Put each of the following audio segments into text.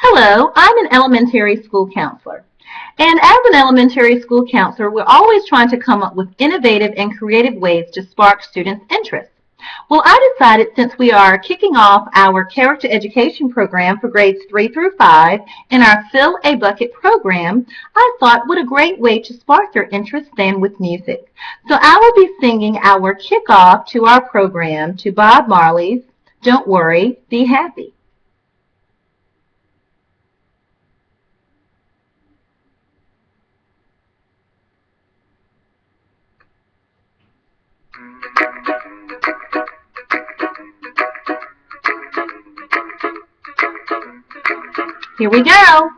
Hello, I'm an elementary school counselor. And as an elementary school counselor, we're always trying to come up with innovative and creative ways to spark students' interest. Well, I decided since we are kicking off our character education program for grades 3 through 5 in our Fill a Bucket program, I thought what a great way to spark their interest than with music. So I will be singing our kickoff to our program to Bob Marley's Don't Worry, Be Happy. Here we go.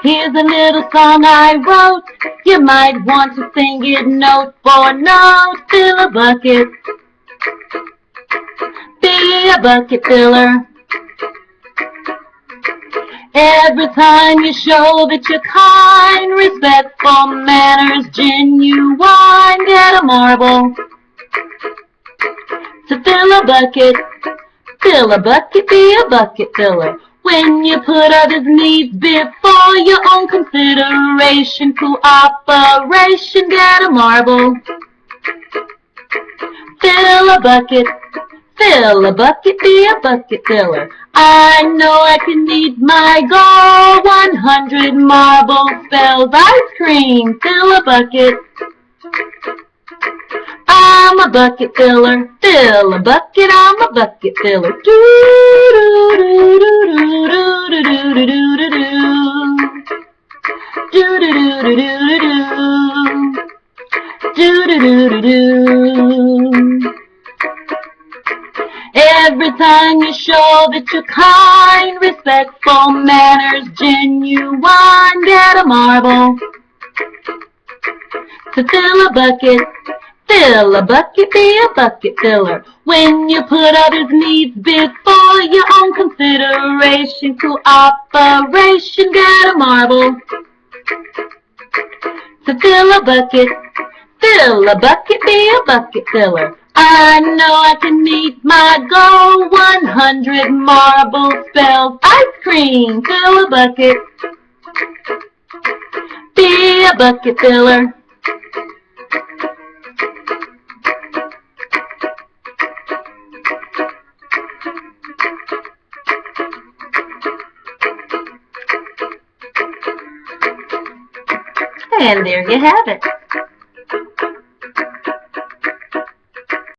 Here's a little song I wrote. You might want to sing it note for note. Fill a bucket. Be a bucket filler. Every time you show that you're kind, respectful, manners, genuine, get a marble. To fill a bucket, be a bucket filler. When you put others' needs before your own consideration, cooperation, get a marble. Fill a bucket, be a bucket filler. I know I can meet my goal, 100 marble spells ice cream. Fill a bucket. I'm a bucket filler, fill a bucket, I'm a bucket filler. Do do do do do do do do do do do do do do do do do. Every time you show that you're kind, respectful, manners, genuine, get a marble. To fill a bucket, be a bucket filler. When you put others' needs before your own consideration, cooperation, get a marble. To fill a bucket, be a bucket filler. I know I can meet my goal, 100 marble spells ice cream. Fill a bucket, be a bucket filler. And there you have it.